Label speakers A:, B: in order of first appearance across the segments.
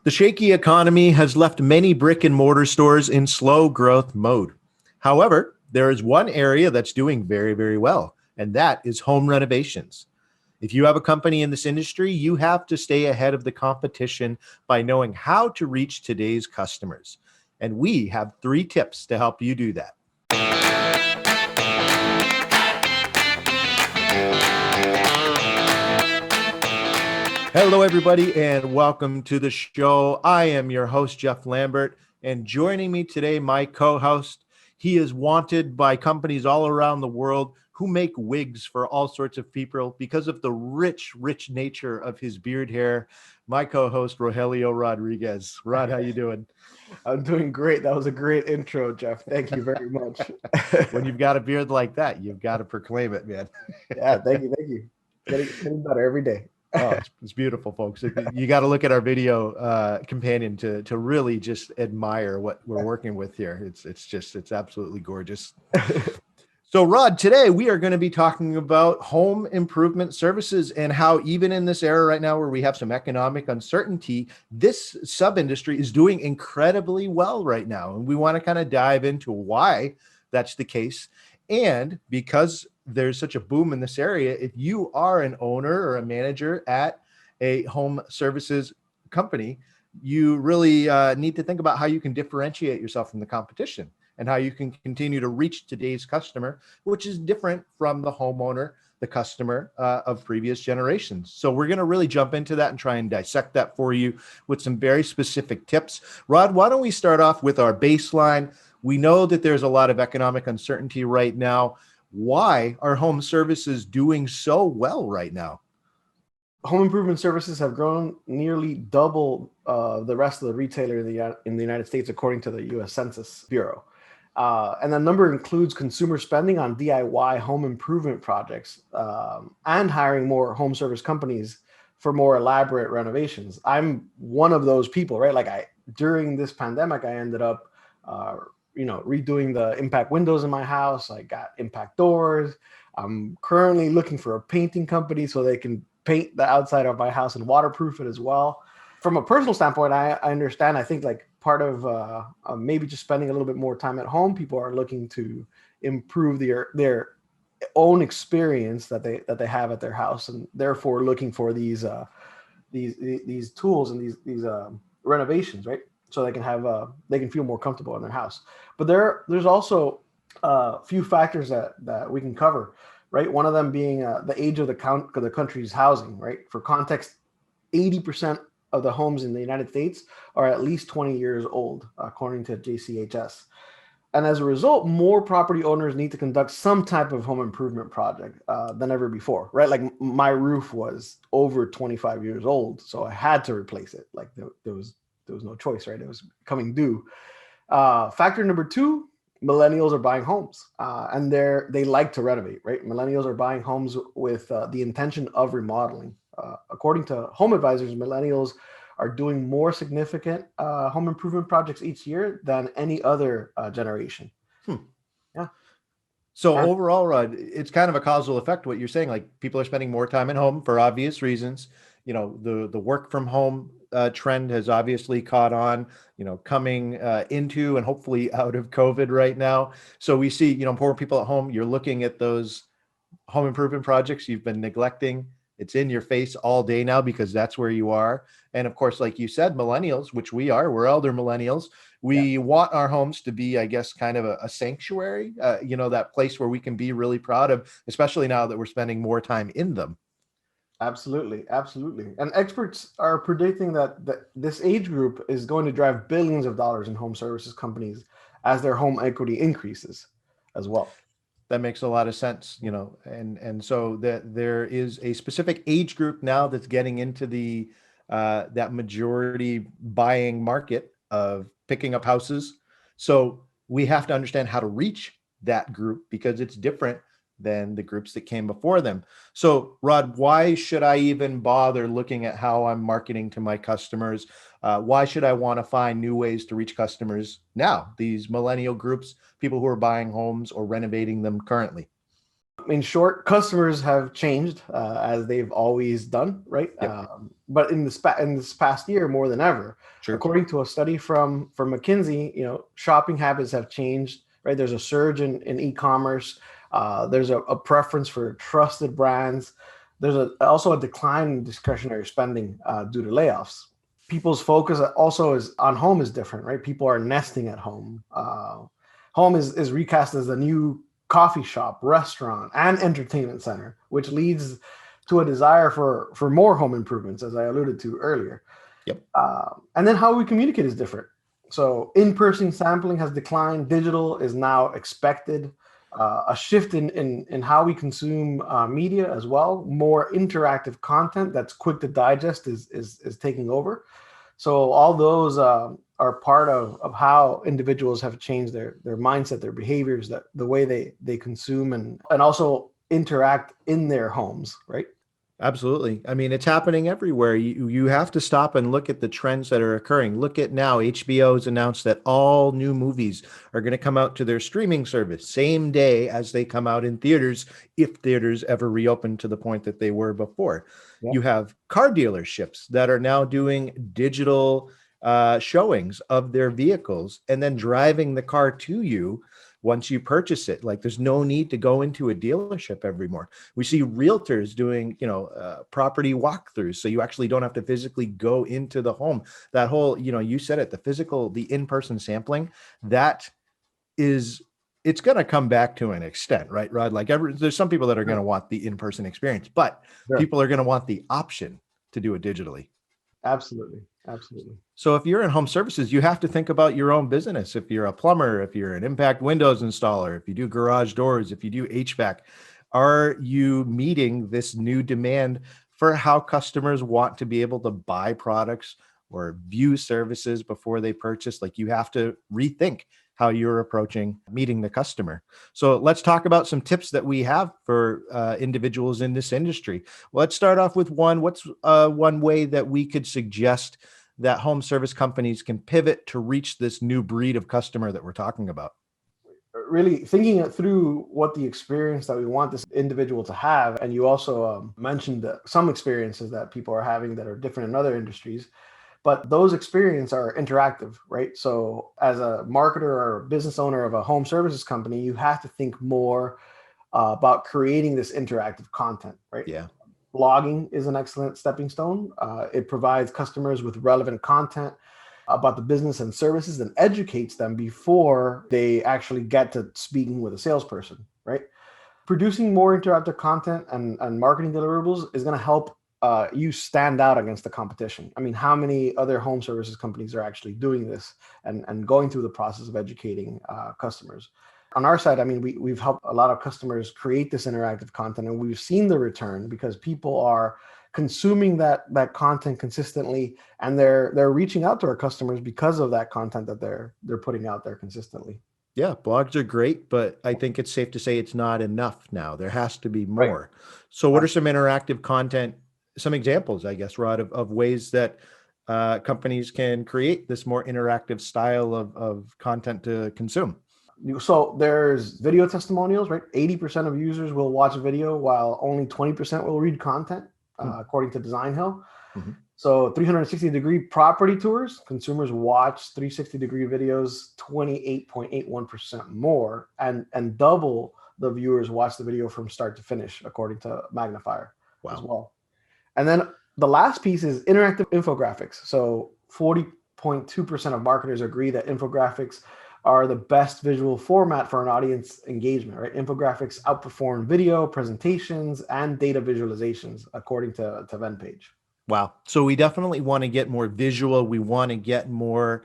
A: The shaky economy has left many brick and mortar stores in slow growth mode. However, there is one area that's doing very, very well, and that is home renovations. If you have a company in this industry, you have to stay ahead of the competition by knowing how to reach today's customers. And we have 3 tips to help you do that. Hello, everybody, and welcome to the show. I am your host, Jeff Lambert, and joining me today, my co-host. He is wanted by companies all around the world who make wigs for all sorts of people because of the rich, rich nature of his beard hair. My co-host, Rogelio Rodriguez. Rod, how you doing?
B: I'm doing great. That was a great intro, Jeff. Thank you very much.
A: When you've got a beard like that, you've got to proclaim it, man.
B: Yeah, thank you. Thank you. Getting better every day.
A: Oh, it's beautiful, folks. You got to look at our video companion to really just admire what we're working with here. It's absolutely gorgeous. So, Rod, today we are going to be talking about home improvement services and how even in this era right now where we have some economic uncertainty, this sub-industry is doing incredibly well right now. And we want to kind of dive into why that's the case. And because there's such a boom in this area, if you are an owner or a manager at a home services company, you really need to think about how you can differentiate yourself from the competition and how you can continue to reach today's customer, which is different from the homeowner, the customer of previous generations. So we're going to really jump into that and try and dissect that for you with some very specific tips. Rod, why don't we start off with our baseline? We know that there's a lot of economic uncertainty right now. Why are home services doing so well right now?
B: Home improvement services have grown nearly double the rest of the retailer in the United States, according to the U.S. Census Bureau. And that number includes consumer spending on DIY home improvement projects and hiring more home service companies for more elaborate renovations. I'm one of those people, right? During this pandemic, I ended up redoing the impact windows in my house. I got impact doors. I'm currently looking for a painting company so they can paint the outside of my house and waterproof it as well. From a personal standpoint, I understand. I think like part of maybe just spending a little bit more time at home, people are looking to improve their own experience that they have at their house, and therefore looking for these tools and these renovations, right? So they can feel more comfortable in their house. But there's also a few factors that we can cover, right? One of them being the age of the country's housing, right? For context, 80% of the homes in the United States are at least 20 years old, according to JCHS. And as a result, more property owners need to conduct some type of home improvement project than ever before, right? Like my roof was over 25 years old, so I had to replace it. Like there was no choice, right? It was coming due. Factor number 2, millennials are buying homes and they like to renovate, right? Millennials are buying homes with the intention of remodeling. According to Home Advisors, millennials are doing more significant home improvement projects each year than any other generation. Yeah.
A: So overall, Rod, it's kind of a causal effect, what you're saying. Like people are spending more time at home for obvious reasons. You know, the work from home trend has obviously caught on, coming into and hopefully out of COVID right now. So we see, more people at home. You're looking at those home improvement projects you've been neglecting. It's in your face all day now because that's where you are. And of course, like you said, millennials, which we're elder millennials. We want our homes to be, I guess, kind of a sanctuary, that place where we can be really proud of, especially now that we're spending more time in them.
B: Absolutely. And experts are predicting that this age group is going to drive billions of dollars in home services companies as their home equity increases as well.
A: That makes a lot of sense, and so that there is a specific age group now that's getting into the that majority buying market of picking up houses. So we have to understand how to reach that group because it's different than the groups that came before them. So, Rod, why should I even bother looking at how I'm marketing to my customers? Why should I want to find new ways to reach customers now, these millennial groups, people who are buying homes or renovating them currently?
B: In short, customers have changed as they've always done, right?
A: Yep.
B: but in this past year more than ever,
A: Sure.
B: according to a study from McKinsey, shopping habits have changed. Right, there's a surge in e-commerce. There's a preference for trusted brands. There's also a decline in discretionary spending due to layoffs. People's focus also is on home is different, right? People are nesting at home. Home is recast as a new coffee shop, restaurant, and entertainment center, which leads to a desire for more home improvements, as I alluded to earlier.
A: Yep.
B: And then how we communicate is different. So in-person sampling has declined. Digital is now expected. A shift in how we consume media as well. More interactive content that's quick to digest is taking over. So all those are part of how individuals have changed their mindset, their behaviors, that the way they consume and also interact in their homes, right?
A: Absolutely. I mean, it's happening everywhere. You have to stop and look at the trends that are occurring. Look at now, HBO's announced that all new movies are going to come out to their streaming service same day as they come out in theaters, if theaters ever reopen to the point that they were before.
B: Yeah.
A: You have car dealerships that are now doing digital showings of their vehicles and then driving the car to you once you purchase it. Like, there's no need to go into a dealership evermore. We see realtors doing, property walkthroughs. So you actually don't have to physically go into the home. That whole, you said it, the in-person sampling, it's going to come back to an extent, right, Rod? Like, there's some people that are going to want the in-person experience, but
B: Sure.
A: people are going to want the option to do it digitally.
B: Absolutely.
A: So if you're in home services, you have to think about your own business. If you're a plumber, if you're an impact windows installer, if you do garage doors, if you do HVAC, are you meeting this new demand for how customers want to be able to buy products or view services before they purchase? Like, you have to rethink how you're approaching meeting the customer. So let's talk about some tips that we have for individuals in this industry. Well, let's start off with one. What's one way that we could suggest that home service companies can pivot to reach this new breed of customer that we're talking about?
B: Really thinking it through what the experience that we want this individual to have. And you also mentioned that some experiences that people are having that are different in other industries, but those experiences are interactive, right? So as a marketer or a business owner of a home services company, you have to think more about creating this interactive content, right?
A: Yeah.
B: Blogging is an excellent stepping stone. It provides customers with relevant content about the business and services and educates them before they actually get to speaking with a salesperson, right? Producing more interactive content and marketing deliverables is going to help you stand out against the competition. I mean, how many other home services companies are actually doing this and going through the process of educating customers? On our side, I mean, we've helped a lot of customers create this interactive content, and we've seen the return because people are consuming that content consistently, and they're reaching out to our customers because of that content that they're putting out there consistently.
A: Yeah, blogs are great, but I think it's safe to say it's not enough now. There has to be
B: Right.
A: more. So what are some interactive content, some examples, I guess, Rod, of ways that companies can create this more interactive style of content to consume?
B: So there's video testimonials, right? 80% of users will watch a video while only 20% will read content, according to Design Hill.
A: Mm-hmm.
B: So 360-degree property tours, consumers watch 360-degree videos 28.81% more, and double the viewers watch the video from start to finish, according to Magnifier.
A: Wow.
B: As well. And then the last piece is interactive infographics. So 40.2% of marketers agree that infographics are the best visual format for an audience engagement, right? Infographics outperform video, presentations, and data visualizations, according to VenPage.
A: Wow. So we definitely want to get more visual. We want to get more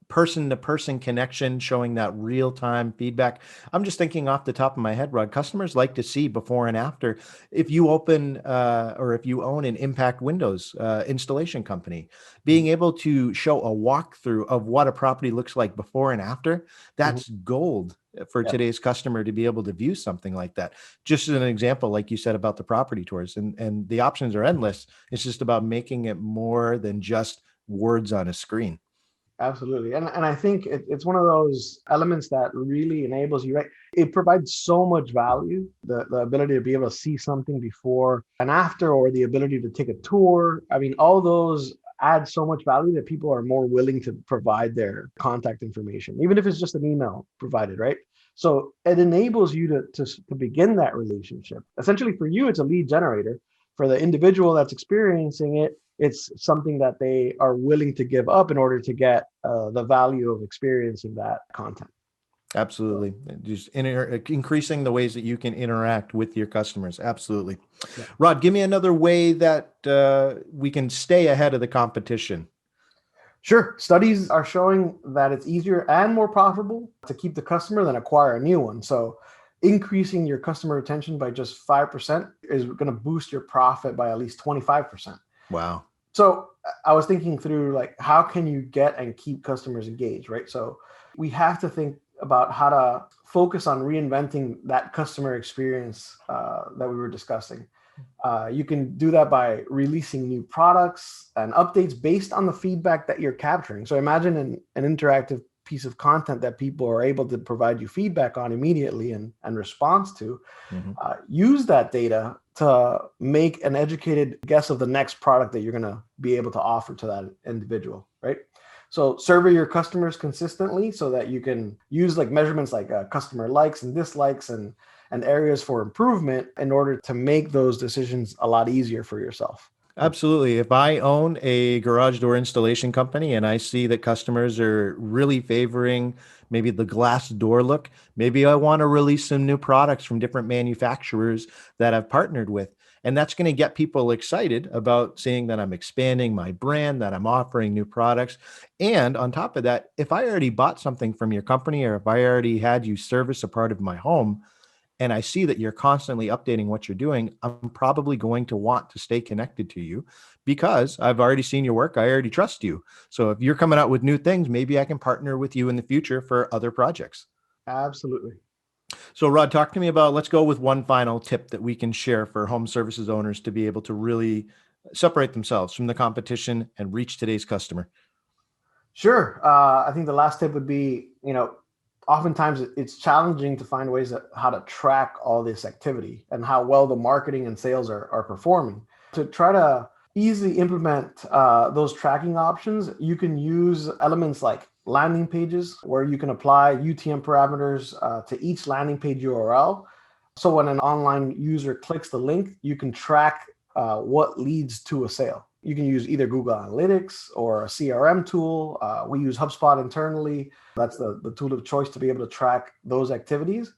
A: person-to-person connection, showing that real-time feedback. I'm just thinking off the top of my head, Rod, customers like to see before and after. If you open or if you own an Impact Windows installation company, being able to show a walkthrough of what a property looks like before and after, that's gold for today's customer to be able to view something like that. Just as an example, like you said about the property tours, and the options are endless. It's just about making it more than just words on a screen.
B: Absolutely. And I think it's one of those elements that really enables you, right? It provides so much value, the ability to be able to see something before and after, or the ability to take a tour. I mean, all those add so much value that people are more willing to provide their contact information, even if it's just an email provided, right? So it enables you to begin that relationship. Essentially, for you, it's a lead generator. For the individual that's experiencing it, it's something that they are willing to give up in order to get the value of experiencing that content.
A: Absolutely. Just increasing the ways that you can interact with your customers. Absolutely.
B: Yeah.
A: Rod, give me another way that we can stay ahead of the competition.
B: Sure. Studies are showing that it's easier and more profitable to keep the customer than acquire a new one. So increasing your customer retention by just 5% is going to boost your profit by at least 25%.
A: Wow.
B: So I was thinking through, like, how can you get and keep customers engaged, right? So we have to think about how to focus on reinventing that customer experience that we were discussing. You can do that by releasing new products and updates based on the feedback that you're capturing. So imagine an interactive piece of content that people are able to provide you feedback on immediately and response to. Use that data to make an educated guess of the next product that you're going to be able to offer to that individual, right? So survey your customers consistently so that you can use like measurements like customer likes and dislikes and areas for improvement in order to make those decisions a lot easier for yourself.
A: Absolutely. If I own a garage door installation company and I see that customers are really favoring maybe the glass door look, maybe I want to release some new products from different manufacturers that I've partnered with. And that's going to get people excited about seeing that I'm expanding my brand, that I'm offering new products. And on top of that, if I already bought something from your company or if I already had you service a part of my home, and I see that you're constantly updating what you're doing, I'm probably going to want to stay connected to you because I've already seen your work. I already trust you. So if you're coming out with new things, maybe I can partner with you in the future for other projects.
B: Absolutely.
A: So Rod, talk to me about, let's go with one final tip that we can share for home services owners to be able to really separate themselves from the competition and reach today's customer.
B: Sure. I think the last tip would be, oftentimes it's challenging to find ways how to track all this activity and how well the marketing and sales are performing. To try to easily implement those tracking options, you can use elements like landing pages where you can apply UTM parameters to each landing page URL. So when an online user clicks the link, you can track what leads to a sale. You can use either Google Analytics or a CRM tool. We use HubSpot internally. That's the tool of choice to be able to track those activities.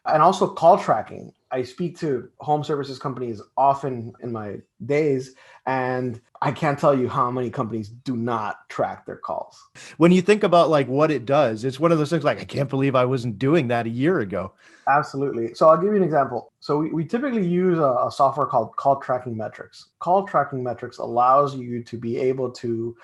B: And also call tracking. I speak to home services companies often in my days, and I can't tell you how many companies do not track their calls.
A: When you think about like what it does, it's one of those things like, I can't believe I wasn't doing that a year ago.
B: Absolutely. So I'll give you an example. So we typically use a software called Call Tracking Metrics. Call Tracking Metrics allows you to be able to,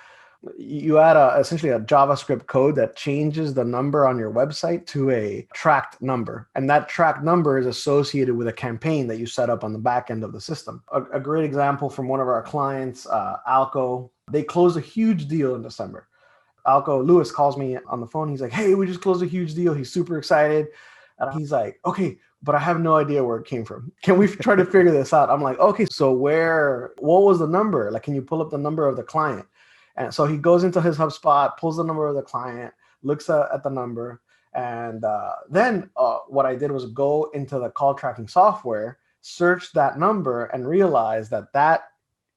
B: you add essentially a JavaScript code that changes the number on your website to a tracked number. And that tracked number is associated with a campaign that you set up on the back end of the system. A great example from one of our clients, Alco, they closed a huge deal in December. Alco Lewis calls me on the phone. He's like, hey, we just closed a huge deal. He's super excited. And he's like, okay, but I have no idea where it came from. Can we try to figure this out? I'm like, okay, so what was the number? Like, can you pull up the number of the client? And so he goes into his HubSpot, pulls the number of the client, looks at the number. And then what I did was go into the call tracking software, search that number, and realize that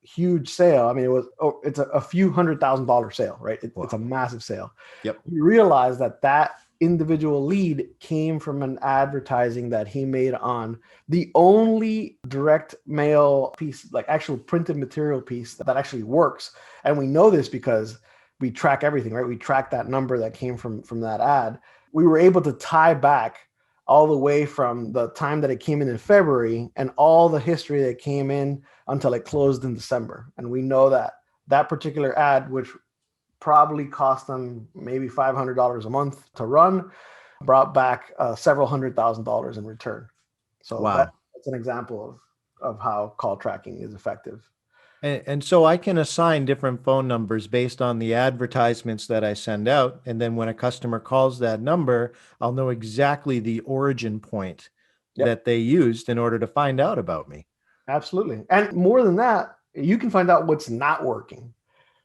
B: huge sale. I mean, it's a few $100,000 sale, right?
A: Wow.
B: It's a massive sale.
A: Yep.
B: You realize that individual lead came from an advertising that he made on the only direct mail piece, like actual printed material piece that actually works. And we know this because we track everything, right? We track that number that came from that ad. We were able to tie back all the way from the time that it came in February and all the history that came in until it closed in December. And we know that particular ad, which probably cost them maybe $500 a month to run, brought back several $100,000 in return. So
A: Wow.
B: that's an example of how call tracking is effective.
A: And so I can assign different phone numbers based on the advertisements that I send out. And then when a customer calls that number, I'll know exactly the origin point
B: Yep,
A: that they used in order to find out about me.
B: absolutely. And more than that, you can find out what's not working.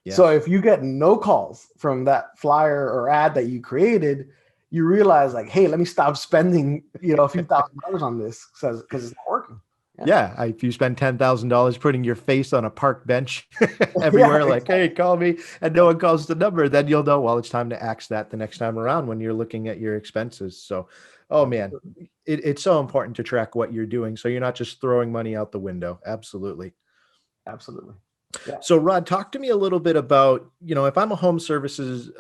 B: So
A: Yes.
B: if you get no calls from that flyer or ad that you created, you realize like, hey, let me stop spending, a few $1,000s on this because it's not working. Yeah.
A: Yeah. If you spend $10,000 putting your face on a park bench
B: Yeah,
A: everywhere, like,
B: exactly.
A: hey, call me, and no one calls the number, then you'll know, well, it's time to axe that the next time around when you're looking at your expenses. So, oh man,
B: Absolutely.
A: it's so important to track what you're doing. So you're not just throwing money out the window. Absolutely.
B: Absolutely. Yeah.
A: So, Rod, talk to me a little bit about, if I'm a home services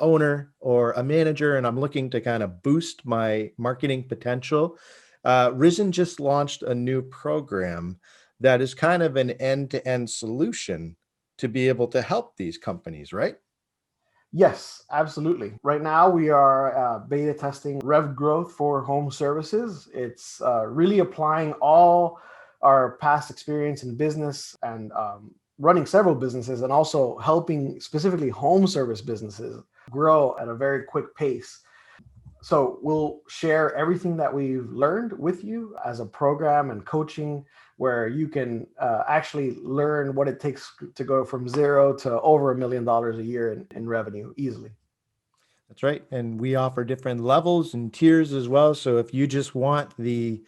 A: owner or a manager and I'm looking to kind of boost my marketing potential. Rizen just launched a new program that is kind of an end-to-end solution to be able to help these companies, right?
B: Yes, absolutely. Right now, we are beta testing Rev Growth for home services. It's really applying all our past experience in business and running several businesses, and also helping specifically home service businesses grow at a very quick pace. So we'll share everything that we've learned with you as a program and coaching, where you can actually learn what it takes to go from zero to over $1 million a year in revenue easily.
A: That's right. And we offer different levels and tiers as well. So if you just want the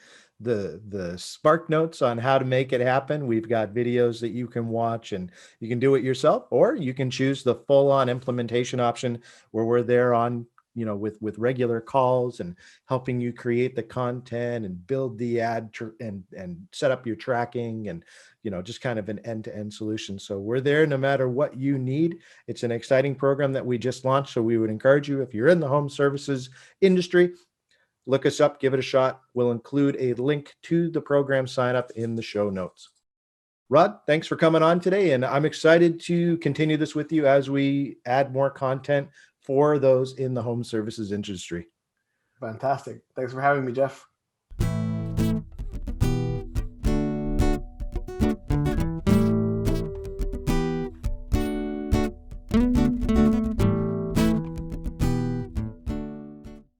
A: spark notes on how to make it happen, we've got videos that you can watch and you can do it yourself, or you can choose the full-on implementation option where we're there on, with regular calls and helping you create the content and build the and set up your tracking and just kind of an end-to-end solution. So we're there no matter what you need. It's an exciting program that we just launched. So we would encourage you, if you're in the home services industry, look us up, give it a shot. We'll include a link to the program sign up in the show notes. Rod, thanks for coming on today. And I'm excited to continue this with you as we add more content for those in the home services industry.
B: Fantastic. Thanks for having me, Jeff.